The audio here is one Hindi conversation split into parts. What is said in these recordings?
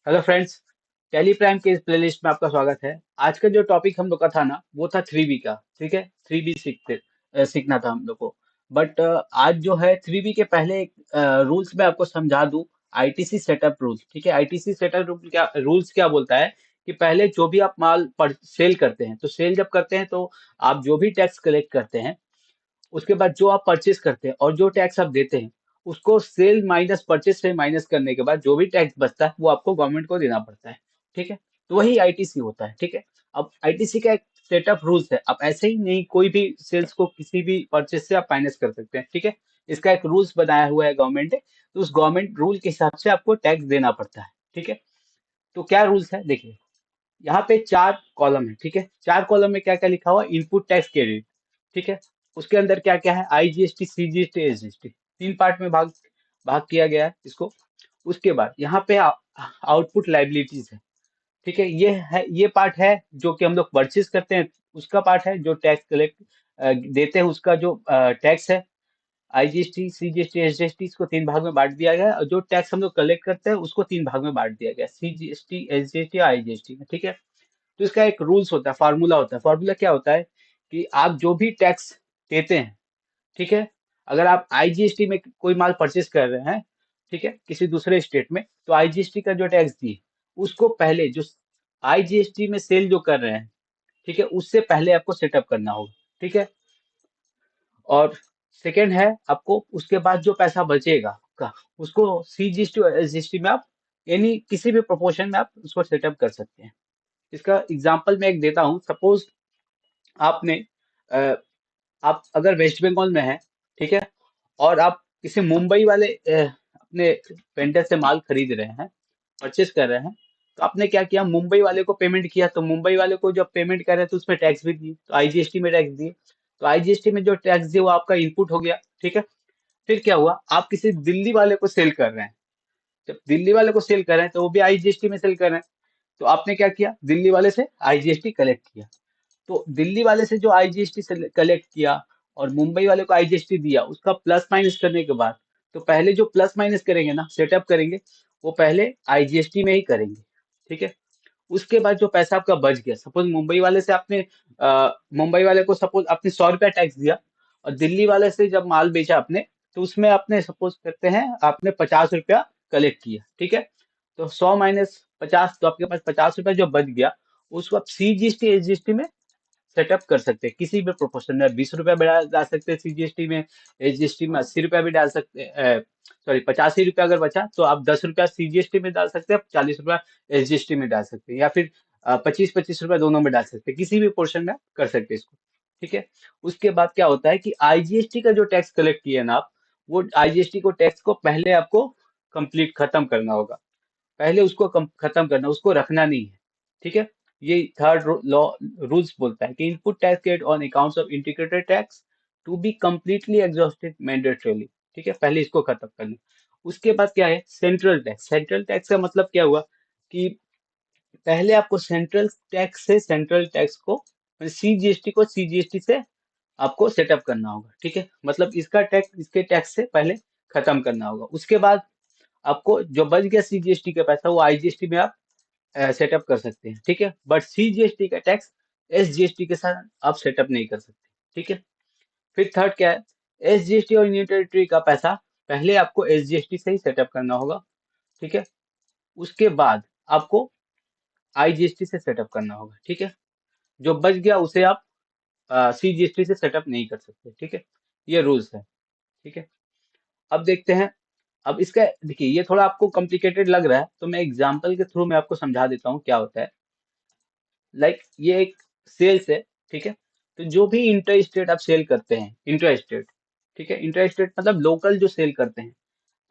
Hello friends. टेली प्राइम के इस प्लेलिस्ट में आपका स्वागत है। आज का जो टॉपिक हम लोग का था ना, वो था 3B का। ठीक है, 3B सीखना था हम लोग को। बट आज जो है 3B के पहले रूल्स में आपको समझा दूं। ITC setup rules. ठीक है, आईटीसी सेटअप रूल्स क्या बोलता है कि पहले जो भी आप माल पर सेल करते हैं, तो सेल जब करते हैं तो आप जो भी टैक्स कलेक्ट करते हैं, उसके बाद जो आप परचेस करते हैं और जो टैक्स आप देते हैं, उसको सेल माइनस परचेस से माइनस करने के बाद जो भी टैक्स बचता है वो आपको गवर्नमेंट को देना पड़ता है। ठीक है, तो वही आईटीसी होता है। ठीक है, अब आईटीसी का एक सेटअप रूल्स है। आप ऐसे ही नहीं कोई भी सेल्स को किसी भी परचेस से आप माइनस कर सकते हैं। ठीक है, इसका एक रूल्स बनाया हुआ है गवर्नमेंट ने, तो उस गवर्नमेंट रूल के हिसाब से आपको टैक्स देना पड़ता है। ठीक है, तो क्या रूल्स है देखिए। यहाँ पे 4 कॉलम है। ठीक है, 4 कॉलम में क्या क्या लिखा हुआ, इनपुट टैक्स क्रेडिट। ठीक है, उसके अंदर क्या क्या है, आईजीएसटी, सीजीएसटी, एसजीएसटी, 3 पार्ट में भाग भाग किया गया है इसको। उसके बाद यहाँ पे आउटपुट लाइबिलिटीज है। ठीक है, ये पार्ट है जो कि हम लोग परचेज करते हैं, उसका पार्ट है। जो टैक्स कलेक्ट देते हैं उसका जो टैक्स है, आईजीएसटी, सीजीएसटी, एसजीएसटी, इसको 3 भाग में बांट दिया गया है। और जो टैक्स हम लोग कलेक्ट करते हैं उसको 3 भाग में बांट दिया गया है, सीजीएसटी, एसजीएसटी, आईजीएसटी में। ठीक है, तो इसका एक रूल्स होता है, फार्मूला होता है। फार्मूला क्या होता है कि आप जो भी टैक्स देते हैं, ठीक है, अगर आप आईजीएसटी में कोई माल परचेस कर रहे हैं, ठीक है, किसी दूसरे स्टेट में, तो आईजीएसटी का जो टैक्स दिए उसको पहले जो आईजीएसटी में सेल जो कर रहे हैं, ठीक है, उससे पहले आपको सेटअप करना होगा। ठीक है, और सेकंड है, आपको उसके बाद जो पैसा बचेगा आपका, उसको सीजीएसटी और एसजीएसटी में आप यानी किसी भी प्रोपोर्शन में आप उसको सेटअप कर सकते हैं। इसका एग्जांपल मैं एक देता हूँ। सपोज आपने अ, आप अगर वेस्ट बंगाल में है, ठीक है, और आप किसी मुंबई वाले अपने वेंडर से माल खरीद रहे हैं, परचेस कर रहे हैं, तो आपने क्या किया, मुंबई वाले को पेमेंट किया। तो मुंबई वाले को जब पेमेंट कर रहे हैं तो उसमें टैक्स भी दिए, तो आईजीएसटी में टैक्स दिए। तो आईजीएसटी में जो टैक्स दिए वो आपका इनपुट हो गया। ठीक है, फिर क्या हुआ, आप किसी दिल्ली वाले को सेल कर रहे हैं। जब दिल्ली वाले को सेल कर रहे हैं तो वो भी आईजीएसटी में सेल कर रहे हैं। तो आपने क्या किया, दिल्ली वाले से आईजीएसटी कलेक्ट किया। तो दिल्ली वाले से जो आईजीएसटी से कलेक्ट किया और मुंबई वाले को आईजीएसटी दिया, उसका प्लस माइनस करने के बाद, तो पहले जो प्लस माइनस करेंगे ना, सेटअप करेंगे, वो पहले आईजीएसटी में ही करेंगे। ठीक है, उसके बाद जो पैसा आपका बच गया, सपोज मुंबई वाले से आपने मुंबई वाले को सपोज आपने 100 रुपया टैक्स दिया, और दिल्ली वाले से जब माल बेचा आपने, तो उसमें आपने सपोज करते हैं आपने 50 रुपया कलेक्ट किया। ठीक है, तो 100 - 50, तो आपके पास 50 रुपया जो बच गया, उसको आप सीजीएसटी एसजीएसटी में सेटअप कर सकते हैं। किसी भी प्रोपोर्शन में 20 रुपया भी डाल सकते हैं सीजीएसटी में, एसजीएसटी में 80 रुपया भी डाल सकते हैं। सॉरी, 85 रुपया अगर बचा तो आप 10 रुपया सीजीएसटी में डाल सकते हैं, 40 रुपया एसजीएसटी में डाल सकते हैं, या फिर 25-25 रुपया दोनों में डाल सकते हैं। किसी भी पोर्शन में आप कर सकते हैं इसको। ठीक है, उसके बाद क्या होता है कि आईजीएसटी का जो टैक्स कलेक्ट किया ना आप, वो आईजीएसटी को टैक्स को पहले आपको कंप्लीट खत्म करना होगा। पहले उसको खत्म करना, उसको रखना नहीं है। ठीक है, ये थर्ड लॉ रूल्स बोलता है कि input tax rate on accounts of integrated tax to be completely exhausted mandatorily. ठीक है, पहले इसको खत्म करना। उसके बाद क्या है, सेंट्रल टैक्स। सेंट्रल टैक्स का मतलब क्या हुआ कि पहले आपको सेंट्रल टैक्स से सेंट्रल टैक्स को, सीजीएसटी को सीजीएसटी से आपको सेटअप करना होगा। ठीक है, मतलब इसका टैक्स इसके टैक्स से पहले खत्म करना होगा। उसके बाद आपको जो बच गया सीजीएसटी का पैसा, वो आईजीएसटी में आप सेटअप कर सकते हैं। ठीक है, बट सीजीएसटी का टैक्स एसजीएसटी के साथ आप सेटअप नहीं कर सकते। ठीक है, फिर थर्ड क्या है, एसजीएसटी और यूनियन टेरिटरी का पैसा पहले आपको एसजीएसटी से ही सेटअप करना होगा। ठीक है, उसके बाद आपको आईजीएसटी से सेटअप करना होगा। ठीक है, जो बच गया उसे आप सीजीएसटी से सेटअप नहीं कर सकते। ठीक है, ये रूल्स है। ठीक है, अब देखते हैं। अब इसका देखिए, ये थोड़ा आपको कॉम्प्लिकेटेड लग रहा है, तो मैं एग्जांपल के थ्रू मैं आपको समझा देता हूँ क्या होता है। ये एक सेल्स है। ठीक है, तो जो भी इंटर स्टेट आप सेल करते हैं, इंटर स्टेट, ठीक है, इंटर स्टेट मतलब लोकल जो सेल करते हैं,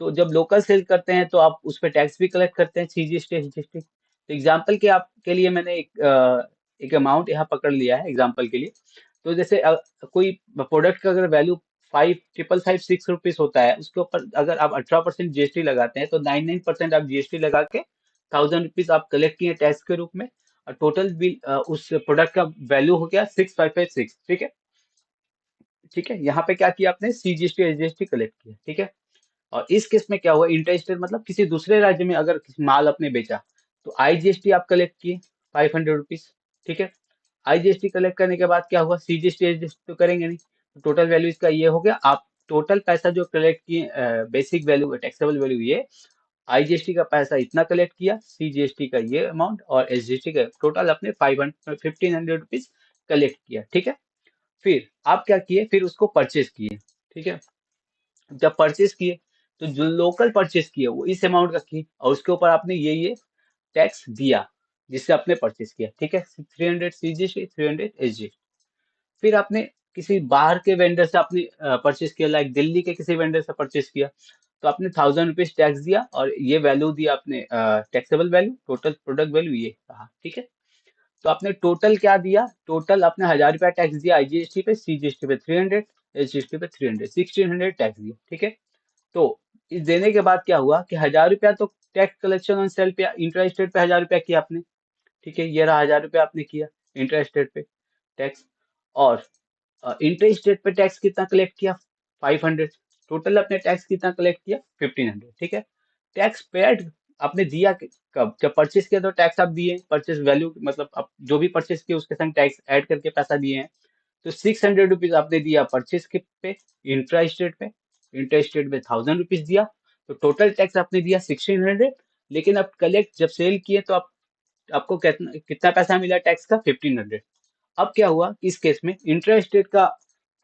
तो जब लोकल सेल करते हैं तो आप उस पर टैक्स भी कलेक्ट करते हैं, सीजीएसटी एसजीएसटी। तो एग्जाम्पल के आपके लिए मैंने एक अमाउंट यहाँ पकड़ लिया है एग्जाम्पल के लिए। तो जैसे कोई प्रोडक्ट का अगर वैल्यू 5,556 रुपीज होता है, उसके ऊपर अगर आप 18% जीएसटी लगाते हैं, तो 99% आप जीएसटी लगा के 1,000 रुपीज आप कलेक्ट किए टैक्स के रूप में। और टोटल बिल उस प्रोडक्ट का वैल्यू हो गया 6,556। ठीक है, ठीक है, यहाँ पे क्या किया आपने, सीजीएसटी एसजीएसटी कलेक्ट किया। ठीक है, और इस केस में क्या हुआ, इंटर स्टेट मतलब किसी दूसरे राज्य में अगर किसी माल आपने बेचा, तो आईजीएसटी आप कलेक्ट किए 500 रुपीज। ठीक है, आईजीएसटी कलेक्ट करने के बाद क्या हुआ, सीजीएसटी एडजस्ट तो करेंगे नहीं, तो टोटल वैल्यू इसका ये हो गया। आप टोटल पैसा जो कलेक्ट किए, बेसिक वैल्यू टैक्सेबल वैल्यू ये, आईजीएसटी का पैसा इतना कलेक्ट किया, सीजीएसटी का ये अमाउंट और एसजीएसटी का टोटल अपने 1500 रुपीज कलेक्ट किया। ठीक है, फिर आप क्या किए, फिर उसको परचेज किए। ठीक है, जब परचेज किए तो जो लोकल परचेज किए वो इस अमाउंट का किए, और उसके ऊपर आपने ये टैक्स दिया जिससे आपने परचेज किया। ठीक है, 300 सीजीएसटी, 300 एसजीएसटी। फिर आपने किसी बाहर के वेंडर से आपने परचेज किया, लाइक दिल्ली के किसी वेंडर से परचेज किया, तो आपने 1000 रुपीज टैक्स दिया और ये वैल्यू दिया आपने, taxable value, total product value ये कहा। ठीक है, तो आपने टोटल क्या दिया, टोटल आपने 1000 रुपया टैक्स दिया आईजीएसटी पे, सीजीएसटी पे 300, एसजीएसटी पे 300, 1600 टैक्स दिया। ठीक है, तो इस देने के बाद क्या हुआ कि 1000 रुपया तो टैक्स कलेक्शन ऑन सेल पे, इंट्रा स्टेट पे 1000 रुपया किया आपने। ठीक है, ये रहा 1000 रुपया आपने किया इंट्रा स्टेट पे टैक्स। और इंटर स्टेट पे टैक्स कितना कलेक्ट किया, 500। टोटल आपने टैक्स कितना कलेक्ट किया, 1500। ठीक है, टैक्स पेड आपने दिया कब, जब परचेज किया तो टैक्स आप दिए, परचेज वैल्यू मतलब आप जो भी परचेज किया उसके संग टैक्स ऐड करके पैसा दिए हैं। तो 600 रुपीज आपने दिया परचेज के पे, इंट्रा स्टेट पे, इंटर स्टेट में 1000 रुपीज दिया, तो टोटल टैक्स आपने दिया 1600। लेकिन अब कलेक्ट जब सेल किए तो आप, आपको कितना कितना पैसा मिला टैक्स का, 1500। अब क्या हुआ इस केस में, इंटर स्टेट का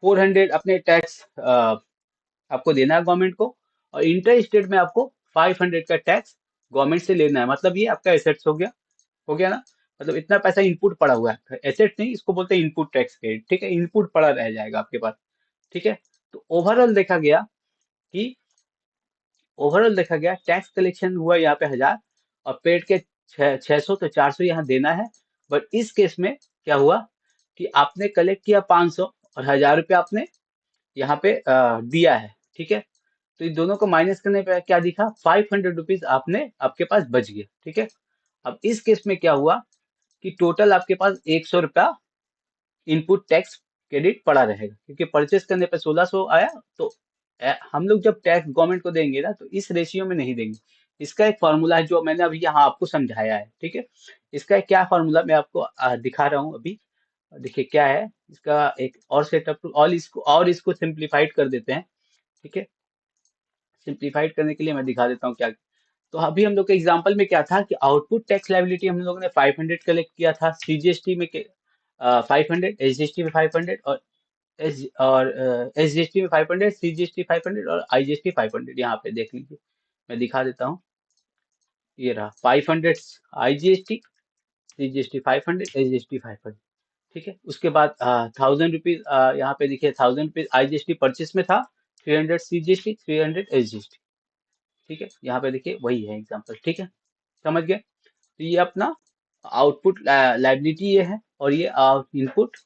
400 अपने टैक्स आपको देना है गवर्नमेंट को, और इंटर स्टेट में आपको 500 का टैक्स गवर्नमेंट से लेना है। मतलब ये आपका एसेट्स हो गया ना, मतलब इतना पैसा इनपुट पड़ा हुआ है, एसेट नहीं इसको बोलते हैं, इनपुट टैक्स क्रेडिट। ठीक है, इनपुट पड़ा रह जाएगा आपके पास। ठीक है, तो कि ओवरऑल देखा गया टैक्स कलेक्शन हुआ यहाँ पे 1000, और पेड के 600, तो 400 यहाँ देना है। बट इस केस में क्या हुआ कि आपने कलेक्ट किया 500 और 1000 रुपया आपने यहाँ पे दिया है। ठीक है, तो इन दोनों को माइनस करने पे क्या दिखा, 500 रुपीज आपने आपके पास बच गए। ठीक है, अब इस केस में क्या हुआ कि टोटल आपके पास 100 रुपया इनपुट टैक्स क्रेडिट पड़ा रहेगा, क्योंकि परचेस करने पे 1600 आया। तो हम लोग जब टैक्स गवर्नमेंट को देंगे ना, तो इस रेशियो में नहीं देंगे। इसका एक फॉर्मूला है जो मैंने अभी यहाँ आपको समझाया है। ठीक है, इसका एक क्या फॉर्मूला मैं आपको दिखा रहा हूँ अभी। देखिए क्या है इसका एक और सेटअप, और इसको सिंप्लीफाइड कर देते हैं। ठीक है, सिंप्लीफाइड करने के लिए मैं दिखा देता हूँ क्या। तो अभी हम लोग के एग्जांपल में क्या था कि आउटपुट टैक्स लायबिलिटी हम लोगों ने 500 कलेक्ट किया था, सीजीएसटी में 500, एसजीएसटी में 500, और एसजीएसटी में 500, सीजीएसटी 500 और आईजीएसटी 500। यहाँ पे देख लीजिए, मैं दिखा देता हूँ। ये रहा 500 आईजीएसटी, सीजीएसटी 500, एसजीएसटी 500। ठीक है, उसके बाद 1000 रुपीज, यहाँ पे देखिए 1000 रुपीज आईजीएसटी परचेस में था, 300 सीजीएसटी, 300 एसजीएसटी। ठीक है, यहाँ पे देखिए वही है एग्जाम्पल। ठीक है, समझ गए। तो ये अपना आउटपुट लाइबिलिटी ये है, और ये इनपुट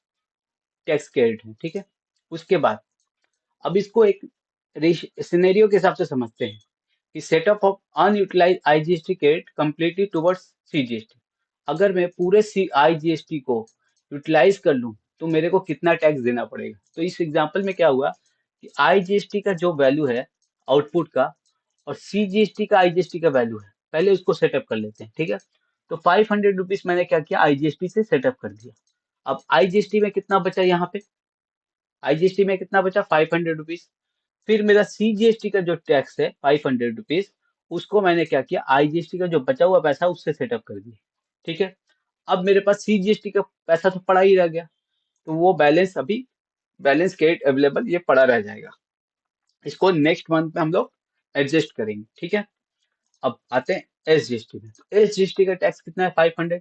टैक्स क्रेडिट है। ठीक है, उसके बाद अब इसको एक सिनेरियो के हिसाब से समझते हैं कि setup of unutilise IGST credit completely towards CGST. अगर मैं पूरे सी आईजीएसटी को यूटिलाइज कर लूं तो मेरे को कितना टैक्स देना पड़ेगा। तो इस एग्जांपल में क्या हुआ कि आईजीएसटी का जो वैल्यू है आउटपुट का, और सीजीएसटी का आईजीएसटी का वैल्यू है, पहले उसको सेटअप कर लेते हैं। ठीक है, तो 500 रुपीज मैंने क्या किया, आईजीएसटी से सेटअप कर दिया। अब आईजीएसटी में कितना बचा, यहाँ पे आईजीएसटी में कितना बचा, 500 रुपीज। फिर मेरा सीजीएसटी का जो टैक्स है 500 रुपीज, उसको मैंने क्या किया, आईजीएसटी का जो बचा हुआ पैसा उससे सेटअप कर दिया। ठीक है, अब मेरे पास सीजीएसटी का पैसा तो पड़ा ही रह गया, तो वो बैलेंस अभी, बैलेंस क्रेडिट अवेलेबल ये पड़ा रह जाएगा। इसको नेक्स्ट मंथ में हम लोग एडजस्ट करेंगे। ठीक है, अब आते हैं एसजीएसटी में। तो एसजीएसटी का टैक्स कितना है, 500।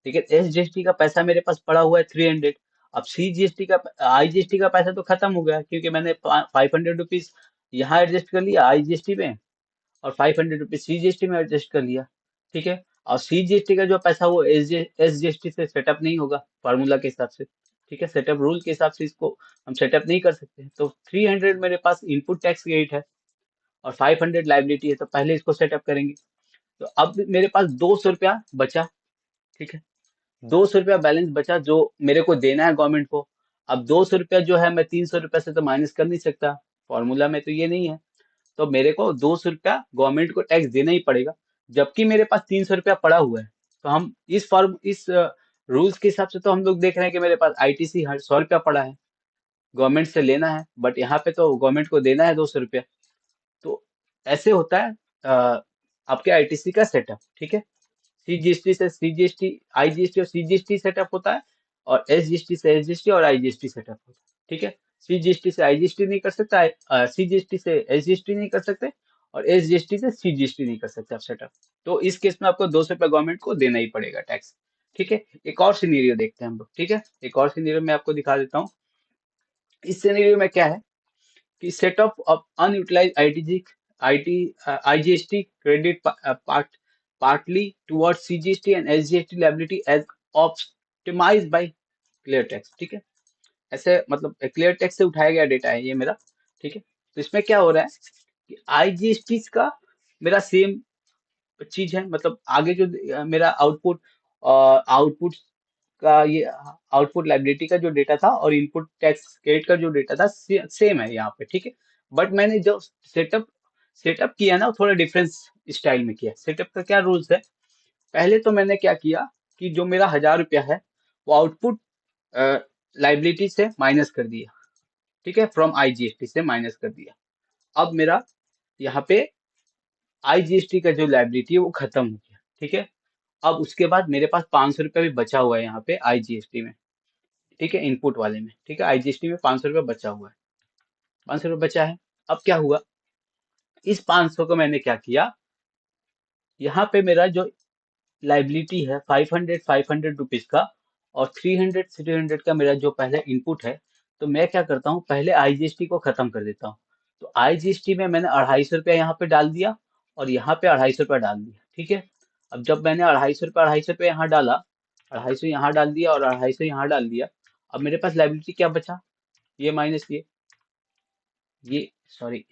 ठीक है, एसजीएसटी का पैसा मेरे पास पड़ा हुआ है 300। अब सीजीएसटी का, आईजीएसटी का पैसा तो खत्म हो गया, क्योंकि मैंने 500 रुपीज यहाँ एडजस्ट कर लिया आईजीएसटी में, और 500 रुपीज सीजीएसटी में एडजस्ट कर लिया। ठीक है, और सीजीएसटी का जो पैसा वो एसजीएसटी से सेटअप नहीं होगा फार्मूला के हिसाब से। ठीक है, सेटअप रूल के हिसाब से इसको हम सेटअप नहीं कर सकते। तो 300 मेरे पास इनपुट टैक्स क्रेडिट है और 500 लाइबिलिटी है, तो पहले इसको सेटअप करेंगे। तो अब मेरे पास 200 रुपया बचा। ठीक है, 200 रुपया बैलेंस बचा जो मेरे को देना है गवर्नमेंट को। अब 200 रुपया जो है मैं 300 रुपया से तो माइनस कर नहीं सकता, फॉर्मूला में तो ये नहीं है। तो मेरे को 200 रुपया गवर्नमेंट को टैक्स देना ही पड़ेगा, जबकि मेरे पास 300 रुपया पड़ा हुआ है। तो हम इस रूल्स के हिसाब से तो हम लोग देख रहे हैं कि मेरे पास आईटीसी हर 100 रुपया पड़ा है, गवर्नमेंट से लेना है, बट यहाँ पे तो गवर्नमेंट को देना है 200 रुपया। तो ऐसे होता है आपके आईटीसी का सेटअप, ठीक है। सीजीएसटी से सीजीएसटी, आईजीएसटी और सीजीएसटी सेटअप होता है, और एसजीएसटी से एसजीएसटी और आईजीएसटी सेटअप होता है, ठीक है। सीजीएसटी से आईजीएसटी नहीं कर सकता, सीजीएसटी से एसजीएसटी नहीं कर सकते, और एसजीएसटी से सीजीएसटी नहीं कर सकते आप सेटअप। तो इस केस में आपको 200 रुपया गवर्नमेंट को देना ही पड़ेगा टैक्स, ठीक है। एक और सिनेरियो देखते हैं हम लोग, ठीक है। एक और सिनेरियो मैं आपको दिखा देता हूँ। इस सिनेरियो में क्या है कि setup of unutilised ITG IT IGST credit partly towards CGST and SGST liability as optimized by clear tax, ठीक है। ऐसे मतलब क्लियर टैक्स से उठाया गया डेटा है ये मेरा, ठीक है। तो इसमें क्या हो रहा है कि आईजीएसटी का मेरा सेम चीज है, मतलब आगे जो मेरा आउटपुट का ये आउटपुट लाइबिलिटी का जो डेटा था और इनपुट टैक्स क्रेडिट का जो डेटा था सेम है यहाँ पे, ठीक है। बट मैंने जो सेटअप सेटअप किया ना वो थोड़ा डिफरेंस स्टाइल में किया। सेटअप का क्या रूल्स है, पहले तो मैंने क्या किया कि जो मेरा 1,000 रुपया है वो आउटपुट लाइबिलिटी से माइनस कर दिया, ठीक है, फ्रॉम आईजीएसटी से माइनस कर दिया। अब मेरा यहाँ पे आईजीएसटी का जो लाइबिलिटी है वो खत्म हो गया, ठीक है। अब उसके बाद मेरे पास 500 रुपया भी बचा हुआ है यहाँ पे आईजीएसटी में, ठीक है, इनपुट वाले में, ठीक है। आईजीएसटी में 500 रुपया बचा हुआ है, 500 रुपया बचा है। अब क्या हुआ, इस 500 को मैंने क्या किया, यहाँ पे मेरा जो लाइबिलिटी है 500 का, और 300 का मेरा जो पहले इनपुट है, तो मैं क्या करता हूँ पहले आईजीएसटी को खत्म कर देता हूँ। तो आईजीएसटी में मैंने 250 रुपया यहाँ पे डाल दिया, और यहाँ पे 250 रुपया डाल दिया, ठीक है। अब जब मैंने 250 रुपया यहाँ डाला, 250 यहाँ डाल दिया और 250 यहाँ डाल दिया, अब मेरे पास लाइबिलिटी क्या बचा, ये माइनस ये सॉरी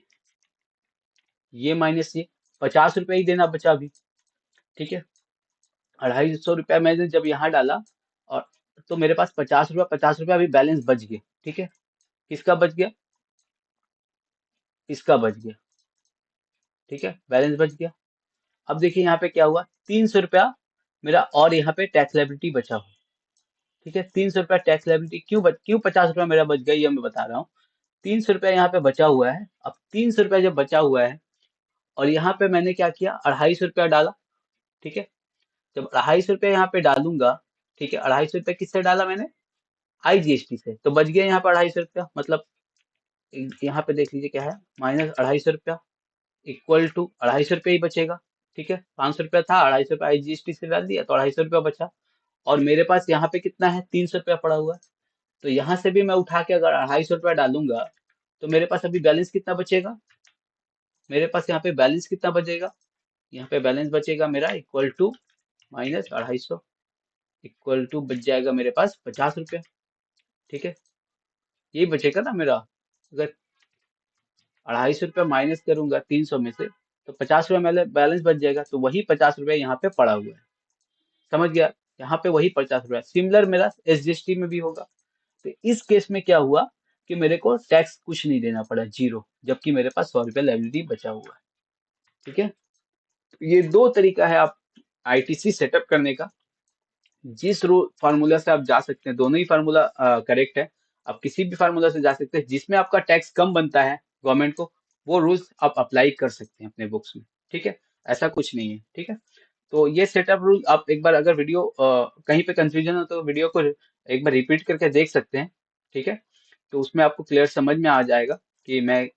ये माइनस ये 50 रुपया ही देना बचा अभी, ठीक है। 250 रुपया मैंने जब यहाँ डाला, और तो मेरे पास 50 रुपया अभी बैलेंस बच गया, ठीक है। किसका बच गया, इसका बच गया, ठीक है, बैलेंस बच गया। अब देखिए यहाँ पे क्या हुआ, 300 रुपया मेरा और यहाँ पे टैक्स लाइबिलिटी बचा हुआ, ठीक है। 300 रुपया टैक्स लाइबिलिटी क्यों 50 रुपया मेरा बच गया, ये मैं बता रहा हूँ। 300 रुपया यहाँ पे बचा हुआ है। अब 300 रुपया जब बचा हुआ है, और यहाँ पे मैंने क्या किया, 250 रुपया डाला, ठीक है। जब 250 रुपया यहाँ पे डालूंगा, ठीक है, 250 रुपया किससे डाला मैंने, आईजीएसटी से, तो बच गया यहाँ पे 250 रुपया, मतलब यहाँ पे देख लीजिए क्या है, -250 रुपया इक्वल टू 250 रुपया ही बचेगा, ठीक है। 500 रुपया था, 250 रुपया आईजीएसटी से डाल दिया तो 250 रुपया बचा। और मेरे पास यहाँ पे कितना है, 300 रुपया पड़ा हुआ है। तो यहाँ से भी मैं उठा के अगर 250 रुपया डालूंगा, तो मेरे पास अभी बैलेंस कितना बचेगा, मेरे पास यहाँ पे बैलेंस कितना बचेगा, यहाँ पे बैलेंस बचेगा मेरा इक्वल टू -250, इक्वल टू बच जाएगा मेरे पास 50 रुपया, ठीक है। यही बचेगा ना मेरा, अगर 250 रुपया माइनस करूंगा 300 में से, तो 50 रुपया मेरे बैलेंस बच जाएगा, तो वही 50 रुपया यहाँ पे पड़ा हुआ है, समझ गया। यहाँ पे वही 50 रुपया सिमिलर मेरा एसजीएसटी में भी होगा। तो इस केस में क्या हुआ कि मेरे को टैक्स कुछ नहीं देना पड़ा, जीरो, जबकि मेरे पास 100 रुपया लाइबिलिटी बचा हुआ है, ठीक है। ये दो तरीका है आप आईटीसी सेटअप करने का। जिस रो फार्मूला से आप जा सकते हैं, दोनों ही फार्मूला करेक्ट है। आप किसी भी फार्मूला से जा सकते हैं जिसमें आपका टैक्स कम बनता है गवर्नमेंट को, वो रूल्स आप अप्लाई कर सकते हैं अपने बुक्स में, ठीक है। ऐसा कुछ नहीं है, ठीक है। तो ये सेटअप रूल आप एक बार अगर वीडियो कहीं पे कंफ्यूजन हो तो वीडियो को एक बार रिपीट करके देख सकते हैं, ठीक है। तो उसमें आपको क्लियर समझ में आ जाएगा कि मैं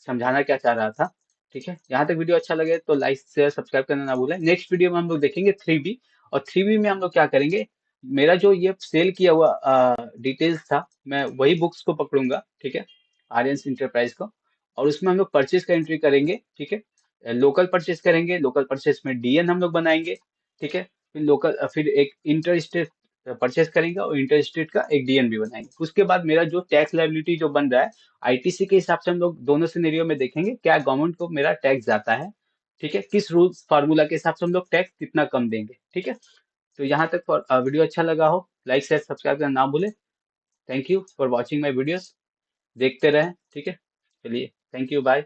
समझाना क्या चाह रहा था, ठीक है। यहाँ तक वीडियो अच्छा लगे तो लाइक शेयर सब्सक्राइब करना ना भूलें। नेक्स्ट वीडियो में हम लोग देखेंगे 3B, और 3B में हम लोग क्या करेंगे, मेरा जो ये सेल किया हुआ डिटेल्स था, मैं वही बुक्स को पकड़ूंगा, ठीक है, आर्यन इंटरप्राइज को, और उसमें हम लोग परचेज का एंट्री करेंगे, ठीक है। लोकल परचेज करेंगे, लोकल परचेज में डीएन हम लोग बनाएंगे, ठीक है। फिर एक इंटर स्टेट परचेज करेंगे, और इंटर स्टेट का एक डीएन भी बनाएंगे। उसके बाद मेरा जो टैक्स लाइबिलिटी जो बन रहा है आईटीसी के हिसाब से, हम लोग दोनों सिनेरियो में देखेंगे क्या गवर्नमेंट को मेरा टैक्स जाता है, ठीक है, किस रूल्स फार्मूला के हिसाब से हम लोग टैक्स कितना कम देंगे, ठीक है। तो यहाँ तक वीडियो अच्छा लगा हो, लाइक शेयर सब्सक्राइब करना ना भूले। Thank you for watching my videos, देखते रहें, ठीक है। चलिए, थैंक यू, बाय।